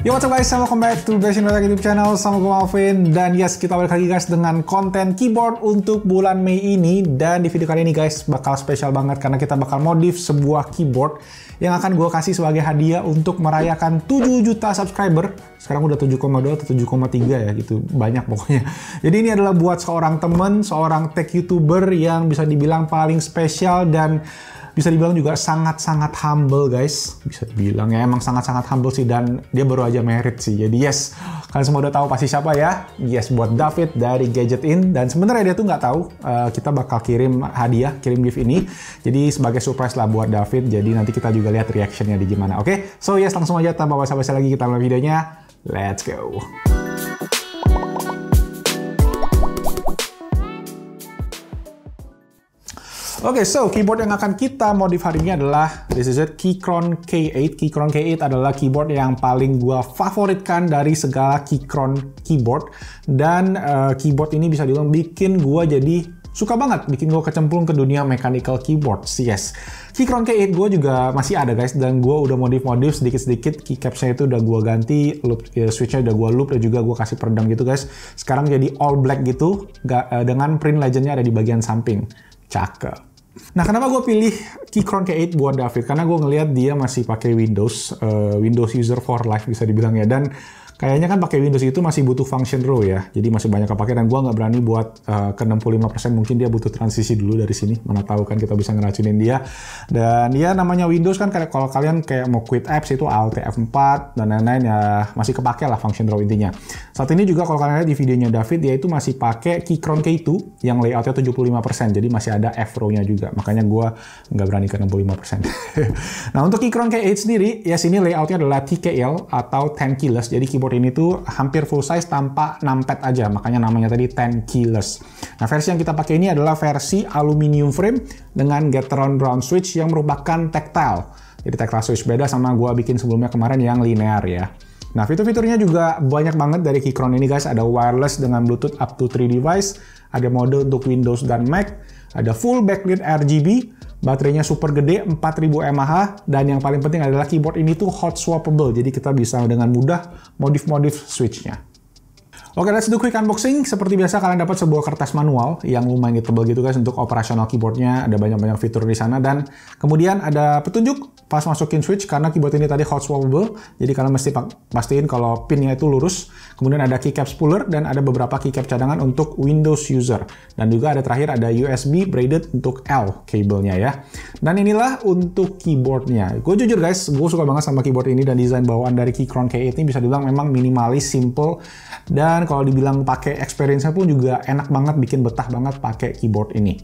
Yo, what's up guys, welcome back to Best in YouTube channel sama gue Alvin. Dan yes, kita balik lagi guys dengan konten keyboard untuk bulan Mei ini. Dan di video kali ini guys bakal spesial banget karena kita bakal modif sebuah keyboard yang akan gue kasih sebagai hadiah untuk merayakan 7 juta subscriber. Sekarang udah 7,2 atau 7,3 ya gitu, banyak pokoknya. Jadi ini adalah buat seorang temen, seorang tech youtuber yang bisa dibilang paling spesial dan bisa dibilang juga sangat-sangat humble guys. Bisa dibilang ya emang sangat-sangat humble sih, dan dia baru aja merit sih. Jadi yes, kalian semua udah tahu pasti siapa ya. Yes, buat David dari Gadget In. Dan sebenarnya dia tuh nggak tahu kita bakal kirim hadiah, kirim gift ini. Jadi sebagai surprise lah buat David. Jadi nanti kita juga lihat reactionnya di gimana. Oke, so yes, langsung aja tanpa basa-basi lagi kita mulai videonya. Let's go. Oke, so keyboard yang akan kita modif hari ini adalah this is it, Keychron K8. Keychron K8 adalah keyboard yang paling gua favoritkan dari segala Keychron keyboard, dan keyboard ini bisa dibilang bikin gua jadi suka banget, bikin gua kecemplung ke dunia mechanical keyboard. Yes, Keychron K8 gua juga masih ada guys, dan gua udah modif-modif sedikit-sedikit. Keycapsnya itu udah gua ganti, loop switchnya udah gua loop, dan juga gua kasih peredam gitu guys. Sekarang jadi all black gitu, dengan print legendnya ada di bagian samping. Cakep. Nah, kenapa gue pilih Keychron K8 buat David? Karena gue ngelihat dia masih pakai Windows user for life bisa dibilang ya, dan kayaknya kan pakai Windows itu masih butuh function row ya, jadi masih banyak kepake, dan gue nggak berani buat ke 65%, mungkin dia butuh transisi dulu dari sini, mana tahu kan kita bisa ngeracunin dia. Dan ya namanya Windows kan, kalau kalian kayak mau quit apps itu Alt F4 dan lain-lain ya, masih kepake lah function row intinya. Saat ini juga kalau kalian lihat di videonya David, dia itu masih pakai Keychron K2 yang layoutnya 75%, jadi masih ada F row-nya juga, makanya gue nggak berani ke 65%. Nah, untuk Keychron K8 sendiri, ya sini layoutnya adalah TKL atau 10 keyless, jadi keyboard ini tuh hampir full size tanpa numpad aja, makanya namanya tadi 10 keyless. Nah, versi yang kita pakai ini adalah versi aluminium frame dengan Gateron brown switch yang merupakan tactile. Jadi tactile switch beda sama gua bikin sebelumnya kemarin yang linear ya. Nah, fitur-fiturnya juga banyak banget dari Keychron ini guys. Ada wireless dengan Bluetooth up to 3 device, ada mode untuk Windows dan Mac, ada full backlit RGB, baterainya super gede 4000 mAh, dan yang paling penting adalah keyboard ini tuh hot swappable, jadi kita bisa dengan mudah modif-modif switchnya. Oke, let's do quick unboxing. Seperti biasa kalian dapat sebuah kertas manual yang lumayan tebal gitu guys untuk operasional keyboardnya. Ada banyak-banyak fitur di sana, dan kemudian ada petunjuk pas masukin switch karena keyboard ini tadi hot swappable. Jadi kalian mesti pastiin kalau pinnya itu lurus. Kemudian ada keycap spooler dan ada beberapa keycap cadangan untuk Windows user. Dan juga ada terakhir ada USB braided untuk L kabelnya ya. Dan inilah untuk keyboardnya. Gue jujur guys, gue suka banget sama keyboard ini, dan desain bawaan dari Keychron K8 ini bisa dibilang memang minimalis, simple, dan kalau dibilang pakai experience-nya pun juga enak banget, bikin betah banget pakai keyboard ini.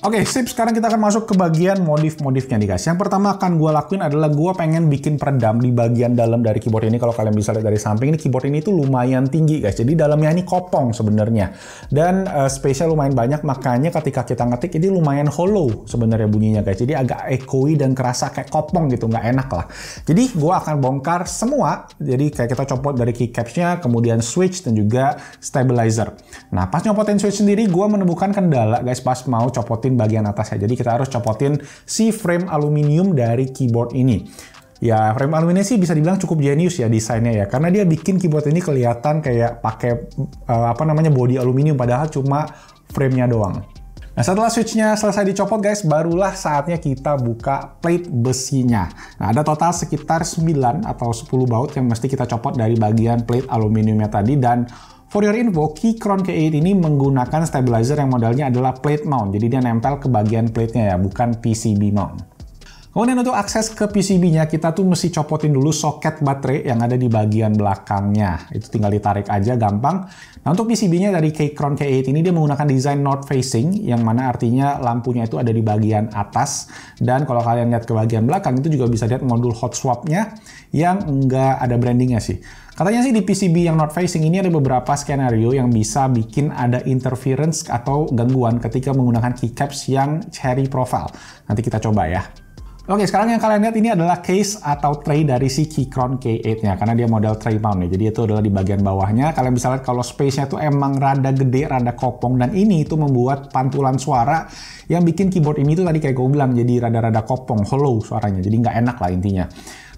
Oke, sip. Sekarang kita akan masuk ke bagian modif-modifnya nih guys. Yang pertama akan gue lakuin adalah gue pengen bikin peredam di bagian dalam dari keyboard ini. Kalau kalian bisa lihat dari samping, ini keyboard ini tuh lumayan tinggi guys. Jadi dalamnya ini kopong sebenarnya. Dan space-nya lumayan banyak, makanya ketika kita ngetik ini lumayan hollow sebenarnya bunyinya guys. Jadi agak echoey dan kerasa kayak kopong gitu, nggak enak lah. Jadi gue akan bongkar semua. Jadi kayak kita copot dari keycaps-nya, kemudian switch dan juga stabilizer. Nah, pas nyopotin switch sendiri, gue menemukan kendala guys pas mau copotin bagian atasnya. Jadi kita harus copotin si frame aluminium dari keyboard ini. Ya, frame aluminium sih bisa dibilang cukup jenius ya desainnya ya, karena dia bikin keyboard ini kelihatan kayak pakai body aluminium, padahal cuma frame-nya doang. Nah, setelah switch-nya selesai dicopot guys, barulah saatnya kita buka plate besinya. Nah, ada total sekitar 9 atau 10 baut yang mesti kita copot dari bagian plate aluminiumnya tadi. Dan for your info, Keychron K8 ini menggunakan stabilizer yang modelnya adalah plate mount. Jadi dia nempel ke bagian plate-nya ya, bukan PCB mount. Kemudian untuk akses ke PCB-nya, kita tuh mesti copotin dulu soket baterai yang ada di bagian belakangnya. Itu tinggal ditarik aja, gampang. Nah, untuk PCB-nya dari Keychron K8 ini dia menggunakan desain north facing, yang mana artinya lampunya itu ada di bagian atas. Dan kalau kalian lihat ke bagian belakang, itu juga bisa lihat modul hot swap-nya yang nggak ada brandingnya sih. Katanya sih di PCB yang north facing ini ada beberapa skenario yang bisa bikin ada interference atau gangguan ketika menggunakan keycaps yang cherry profile. Nanti kita coba ya. Oke, sekarang yang kalian lihat ini adalah case atau tray dari si Keychron K8-nya, karena dia model tray mount nih. Jadi itu adalah di bagian bawahnya. Kalian bisa lihat kalau space-nya tuh emang rada gede, rada kopong, dan ini itu membuat pantulan suara yang bikin keyboard ini tuh tadi kayak gue bilang, jadi rada-rada kopong, hollow suaranya. Jadi nggak enak lah intinya.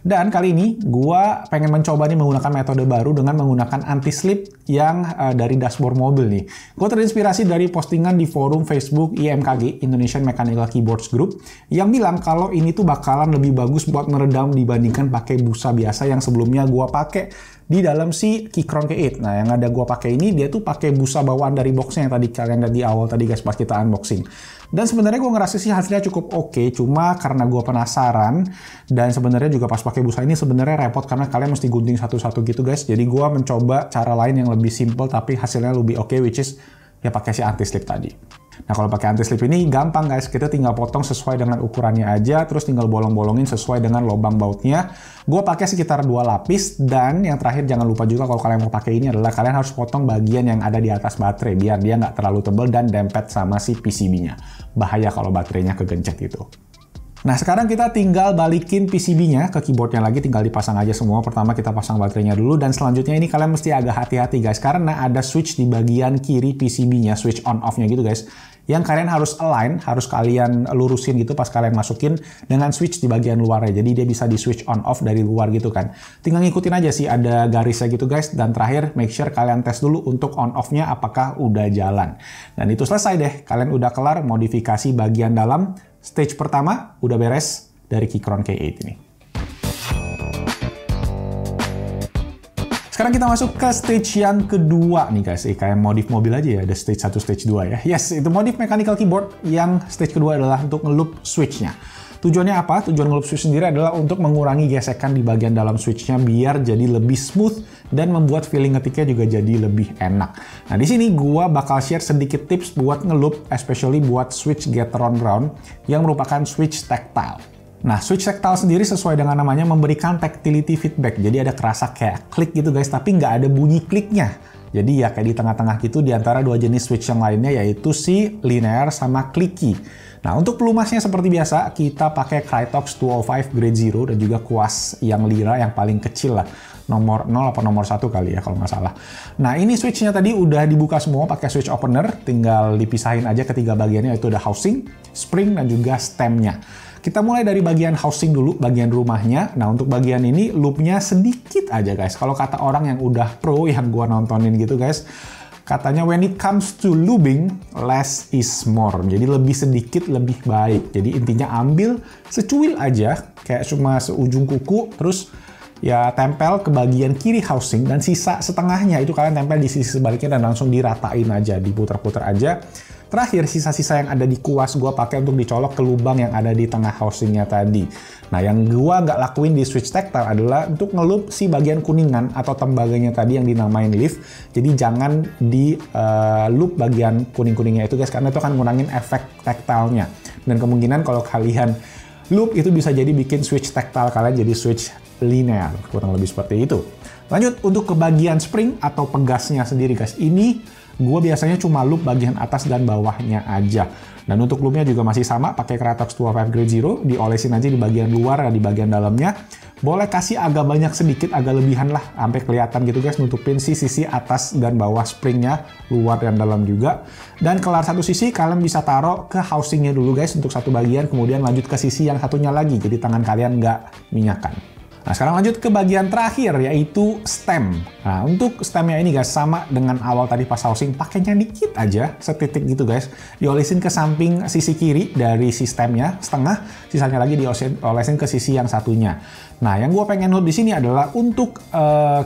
Dan kali ini gue pengen mencoba nih menggunakan metode baru dengan menggunakan anti-slip yang dari dashboard mobil nih. Gue terinspirasi dari postingan di forum Facebook IMKG, Indonesian Mechanical Keyboards Group, yang bilang kalau ini tuh bakalan lebih bagus buat meredam dibandingkan pakai busa biasa yang sebelumnya gue pakai di dalam si Keychron K8. Nah, yang ada gue pakai ini, dia tuh pakai busa bawaan dari boxnya yang tadi kalian lihat di awal tadi guys pas kita unboxing. Dan sebenarnya gue ngerasa sih hasilnya cukup oke, cuma karena gue penasaran dan sebenarnya juga pas pakai busa ini sebenarnya repot karena kalian mesti gunting satu-satu gitu guys. Jadi gue mencoba cara lain yang lebih simple tapi hasilnya lebih oke, which is ya pakai si anti-slip tadi. Nah, kalau pakai anti-slip ini gampang guys, kita tinggal potong sesuai dengan ukurannya aja, terus tinggal bolong-bolongin sesuai dengan lubang bautnya. Gue pakai sekitar 2 lapis, dan yang terakhir jangan lupa juga kalau kalian mau pakai ini adalah kalian harus potong bagian yang ada di atas baterai, biar dia nggak terlalu tebal dan dempet sama si PCB-nya. Bahaya kalau baterainya kegencet gitu. Nah, sekarang kita tinggal balikin PCB-nya ke keyboardnya lagi, tinggal dipasang aja semua. Pertama kita pasang baterainya dulu, dan selanjutnya ini kalian mesti agak hati-hati guys, karena ada switch di bagian kiri PCB-nya, switch on-off-nya gitu guys, yang kalian harus align, harus kalian lurusin gitu pas kalian masukin dengan switch di bagian luarnya. Jadi dia bisa di switch on-off dari luar gitu kan. Tinggal ngikutin aja sih, ada garisnya gitu guys, dan terakhir make sure kalian tes dulu untuk on-off-nya apakah udah jalan. Dan itu selesai deh, kalian udah kelar modifikasi bagian dalam. Stage pertama udah beres dari Keychron K8 ini. Sekarang kita masuk ke stage yang kedua nih guys. Kayak modif mobil aja ya, ada stage 1, stage 2 ya. Yes, itu modif mechanical keyboard yang stage kedua adalah untuk ngeloop switch-nya. Tujuannya apa? Tujuan ngeloop switch sendiri adalah untuk mengurangi gesekan di bagian dalam switch-nya biar jadi lebih smooth dan membuat feeling ngetiknya juga jadi lebih enak. Nah, di sini gua bakal share sedikit tips buat ngeloop, especially buat switch Gateron Brown yang merupakan switch tactile. Nah, switch tactile sendiri sesuai dengan namanya memberikan tactility feedback. Jadi ada kerasa kayak klik gitu guys, tapi nggak ada bunyi kliknya. Jadi ya kayak di tengah-tengah gitu di antara dua jenis switch yang lainnya, yaitu si linear sama clicky. Nah, untuk pelumasnya seperti biasa, kita pakai Krytox 205 Grade 0 dan juga kuas yang lira yang paling kecil lah. Nomor 0 atau nomor 1 kali ya kalau nggak salah. Nah, ini switch-nya tadi udah dibuka semua pakai switch opener. Tinggal dipisahin aja ketiga bagiannya, yaitu ada housing, spring, dan juga stem-nya. Kita mulai dari bagian housing dulu, bagian rumahnya. Nah, untuk bagian ini loopnya sedikit aja guys. Kalau kata orang yang udah pro yang gua nontonin gitu guys, katanya when it comes to looping, less is more. Jadi lebih sedikit lebih baik. Jadi intinya ambil secuil aja, kayak cuma seujung kuku, terus ya tempel ke bagian kiri housing, dan sisa setengahnya itu kalian tempel di sisi sebaliknya dan langsung diratain aja, diputar-putar aja. Terakhir, sisa-sisa yang ada di kuas gua pakai untuk dicolok ke lubang yang ada di tengah housingnya tadi. Nah, yang gua nggak lakuin di switch tactile adalah untuk ngeloop si bagian kuningan atau tembaganya tadi yang dinamain leaf. Jadi jangan di loop bagian kuning-kuningnya itu guys, karena itu akan ngurangin efek tactile-nya. Dan kemungkinan kalau kalian loop itu bisa jadi bikin switch tactile kalian jadi switch linear, kurang lebih seperti itu. Lanjut untuk ke bagian spring atau pegasnya sendiri guys. Ini gue biasanya cuma loop bagian atas dan bawahnya aja. Dan untuk loopnya juga masih sama, pakai Krytox 205 Grade 0, diolesin aja di bagian luar dan di bagian dalamnya. Boleh kasih agak banyak sedikit, agak lebihan lah, sampai kelihatan gitu guys, nutupin si sisi atas dan bawah springnya, luar dan dalam juga. Dan kelar satu sisi, kalian bisa taruh ke housingnya dulu guys, untuk satu bagian, kemudian lanjut ke sisi yang satunya lagi, jadi tangan kalian nggak minyakan. Nah, sekarang lanjut ke bagian terakhir, yaitu stem. Nah, untuk stemnya ini guys, sama dengan awal tadi pas housing, pakainya dikit aja, setitik gitu guys. Diolesin ke samping sisi kiri dari si stemnya, setengah, sisanya lagi diolesin ke sisi yang satunya. Nah, yang gue pengen note di sini adalah untuk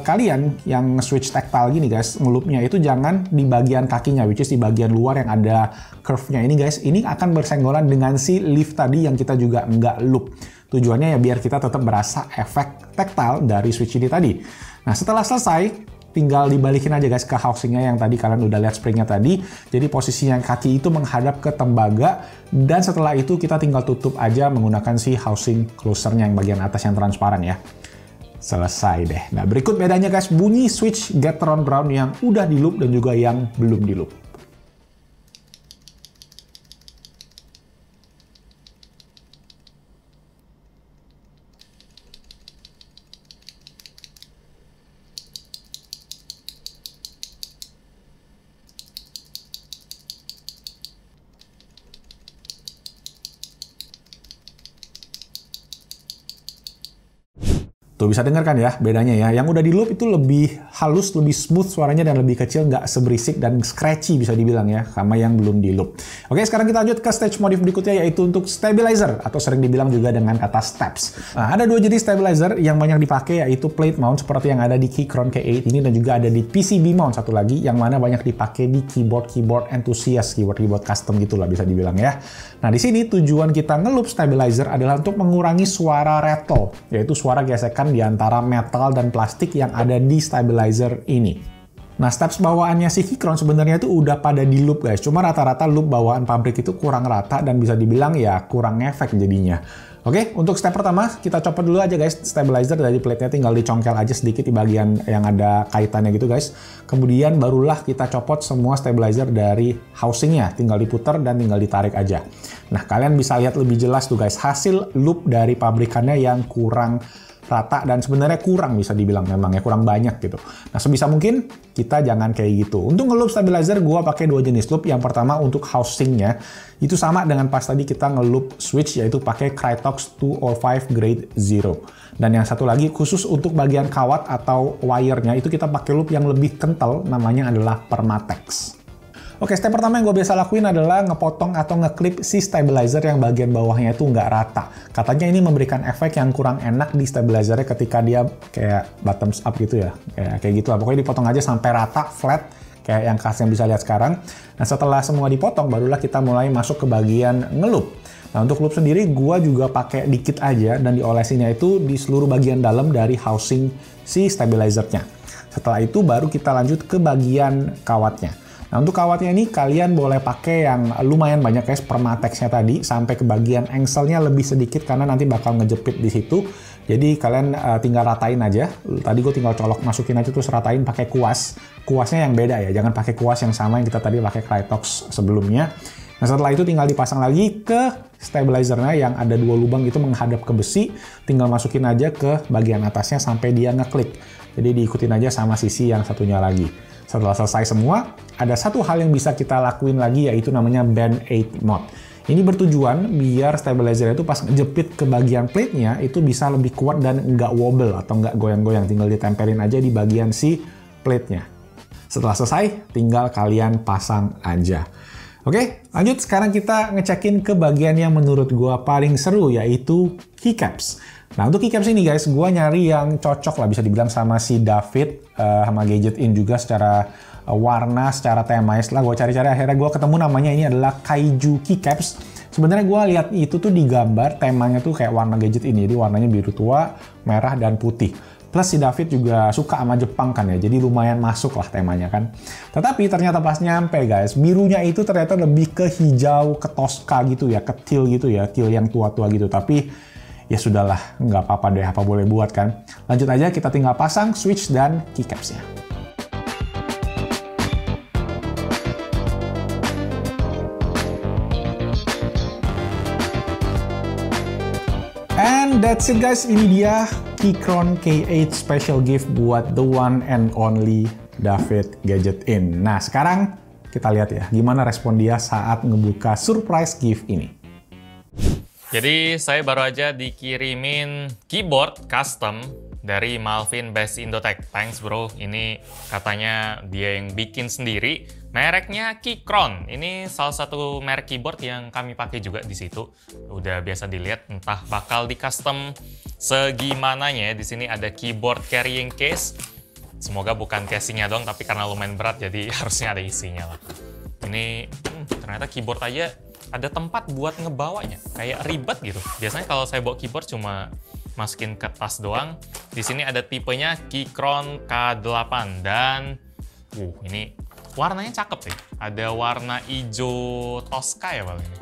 kalian yang switch tactile gini guys, ngeloopnya itu jangan di bagian kakinya, which is di bagian luar yang ada curve-nya ini guys. Ini akan bersenggolan dengan si leaf tadi yang kita juga nggak loop. Tujuannya ya biar kita tetap berasa efek tactile dari switch ini tadi. Nah, setelah selesai, tinggal dibalikin aja guys ke housingnya yang tadi kalian udah lihat springnya tadi. Jadi posisinya kaki itu menghadap ke tembaga, dan setelah itu kita tinggal tutup aja menggunakan si housing closernya yang bagian atas yang transparan ya. Selesai deh. Nah, berikut bedanya guys, bunyi switch Gateron Brown yang udah di loop dan juga yang belum di loop. Tuh bisa dengar kan ya bedanya ya. Yang udah di loop itu lebih halus, lebih smooth suaranya dan lebih kecil, nggak seberisik dan scratchy bisa dibilang ya, sama yang belum di loop. Oke, sekarang kita lanjut ke stage modif berikutnya yaitu untuk stabilizer atau sering dibilang juga dengan kata steps. Nah, ada dua jenis stabilizer yang banyak dipakai yaitu plate mount seperti yang ada di Keychron K8 ini dan juga ada di PCB mount satu lagi yang mana banyak dipakai di keyboard enthusiast, keyboard custom gitulah bisa dibilang ya. Nah, di sini tujuan kita ngeloop stabilizer adalah untuk mengurangi suara rattle, yaitu suara gesekan di antara metal dan plastik yang ada di stabilizer ini. Nah, steps bawaannya si Keychron sebenarnya itu udah pada di loop guys, cuma rata-rata loop bawaan pabrik itu kurang rata dan bisa dibilang ya kurang efek jadinya. Oke, untuk step pertama kita copot dulu aja guys stabilizer dari plate-nya, tinggal dicongkel aja sedikit di bagian yang ada kaitannya gitu guys. Kemudian barulah kita copot semua stabilizer dari housingnya, tinggal diputar dan tinggal ditarik aja. Nah, kalian bisa lihat lebih jelas tuh guys hasil loop dari pabrikannya yang kurang rata dan sebenarnya kurang bisa dibilang memang ya kurang banyak gitu. Nah, sebisa mungkin kita jangan kayak gitu. Untuk ngeloop stabilizer gua pakai dua jenis loop. Yang pertama untuk housingnya itu sama dengan pas tadi kita ngeloop switch yaitu pakai Krytox 205 grade 0. Dan yang satu lagi khusus untuk bagian kawat atau wire-nya itu kita pakai loop yang lebih kental namanya adalah Permatex. Oke, step pertama yang gue biasa lakuin adalah ngepotong atau ngeklip si stabilizer yang bagian bawahnya itu nggak rata. Katanya ini memberikan efek yang kurang enak di stabilizernya ketika dia kayak bottoms up gitu ya. Kayak gitu lah, pokoknya dipotong aja sampai rata, flat, kayak yang kalian bisa lihat sekarang. Nah, setelah semua dipotong, barulah kita mulai masuk ke bagian ngeloop. Nah, untuk loop sendiri, gue juga pakai dikit aja dan diolesinnya itu di seluruh bagian dalam dari housing si stabilizernya. Setelah itu, baru kita lanjut ke bagian kawatnya. Nah, untuk kawatnya ini kalian boleh pakai yang lumayan banyak guys, Permatexnya tadi, sampai ke bagian engselnya lebih sedikit karena nanti bakal ngejepit di situ. Jadi kalian tinggal ratain aja. Tadi gue tinggal colok, masukin aja terus ratain pakai kuas. Kuasnya yang beda ya, jangan pakai kuas yang sama yang kita tadi pakai Krytox sebelumnya. Nah, setelah itu tinggal dipasang lagi ke stabilizernya yang ada dua lubang itu menghadap ke besi. Tinggal masukin aja ke bagian atasnya sampai dia ngeklik. Jadi diikutin aja sama sisi yang satunya lagi. Setelah selesai semua, ada satu hal yang bisa kita lakuin lagi yaitu namanya Band Aid Mod. Ini bertujuan biar stabilizer itu pas ngejepit ke bagian plate-nya itu bisa lebih kuat dan nggak wobble atau nggak goyang-goyang. Tinggal ditempelin aja di bagian si plate-nya. Setelah selesai, tinggal kalian pasang aja. Oke, lanjut sekarang kita ngecekin ke bagian yang menurut gua paling seru yaitu keycaps. Nah, untuk keycaps ini guys, gue nyari yang cocok lah bisa dibilang sama si David, sama Gadget In juga secara warna, secara tema. Setelah gue cari-cari, akhirnya gue ketemu namanya ini adalah Kaiju Keycaps. Sebenarnya gue lihat itu tuh di gambar, temanya tuh kayak warna Gadget ini, jadi warnanya biru tua, merah, dan putih. Plus si David juga suka sama Jepang kan ya, jadi lumayan masuk lah temanya kan. Tetapi ternyata pas nyampe guys, birunya itu ternyata lebih ke hijau, ke Tosca gitu ya, ke teal gitu ya, teal yang tua-tua gitu. Tapi ya sudahlah, nggak apa-apa deh, apa boleh buat kan. Lanjut aja, kita tinggal pasang switch dan keycapsnya. And that's it guys, ini dia Keychron K8 special gift buat the one and only David Gadget In. Nah, sekarang kita lihat ya, gimana respon dia saat ngebuka surprise gift ini. Jadi saya baru aja dikirimin keyboard custom dari Malvin Best Indotech. Thanks bro, ini katanya dia yang bikin sendiri. Mereknya Keychron. Ini salah satu merek keyboard yang kami pakai juga di situ. Udah biasa dilihat, entah bakal di custom segimananya ya. Di sini ada keyboard carrying case. Semoga bukan casingnya doang, tapi karena lumayan berat jadi harusnya ada isinya lah. Ini ternyata keyboard aja ada tempat buat ngebawanya, kayak ribet gitu. Biasanya kalau saya bawa keyboard cuma masukin ke tas doang. Di sini ada tipenya Keychron K8 dan ini warnanya cakep sih. Ada warna hijau Tosca ya bang ini.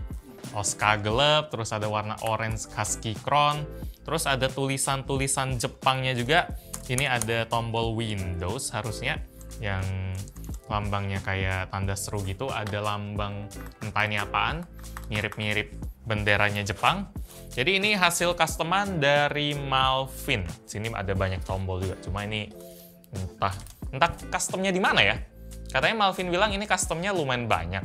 Tosca gelap, terus ada warna orange khas Keychron, terus ada tulisan-tulisan Jepangnya juga. Ini ada tombol Windows harusnya yang lambangnya kayak tanda seru gitu, ada lambang entah ini apaan, mirip-mirip benderanya Jepang. Jadi ini hasil customan dari Malvin. Sini ada banyak tombol juga, cuma ini entah customnya di mana ya. Katanya Malvin bilang ini customnya lumayan banyak.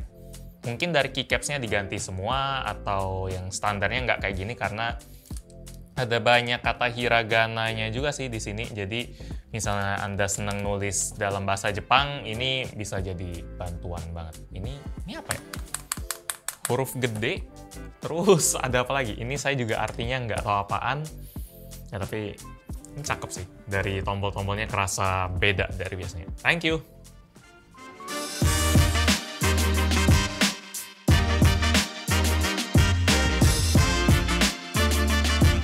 Mungkin dari keycapsnya diganti semua atau yang standarnya nggak kayak gini karena Ada banyak kata hiragananya juga sih di sini. Jadi misalnya Anda senang nulis dalam bahasa Jepang, ini bisa jadi bantuan banget. Ini apa ya? Huruf gede. Terus ada apa lagi? Ini saya juga artinya nggak tahu apaan. Ya tapi ini cakep sih. Dari tombol-tombolnya kerasa beda dari biasanya. Thank you.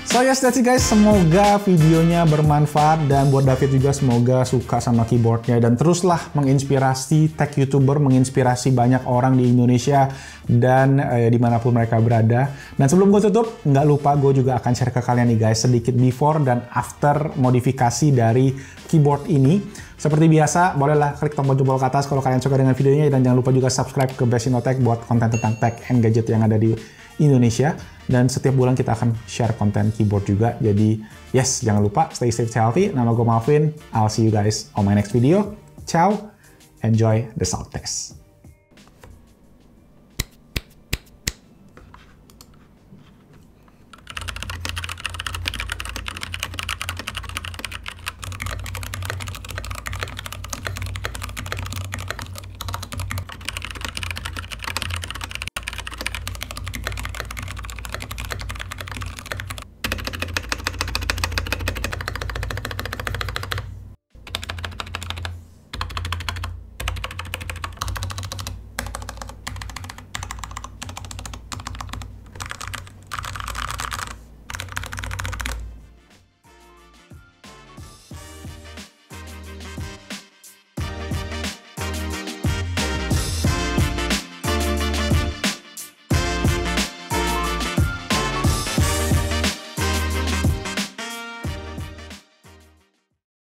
So yes, that's it guys. Semoga videonya bermanfaat dan buat David juga semoga suka sama keyboardnya dan teruslah menginspirasi tech YouTuber, menginspirasi banyak orang di Indonesia dan dimanapun mereka berada. Dan sebelum gue tutup, nggak lupa gue juga akan share ke kalian nih guys sedikit before dan after modifikasi dari keyboard ini. Seperti biasa, bolehlah klik tombol jempol ke atas kalau kalian suka dengan videonya dan jangan lupa juga subscribe ke Best Indo Tech buat konten tentang tech and gadget yang ada di Indonesia. Dan setiap bulan kita akan share konten keyboard juga. Jadi, yes, jangan lupa stay safe, stay healthy. Nama gue Malvin. I'll see you guys on my next video. Ciao. Enjoy the sound test.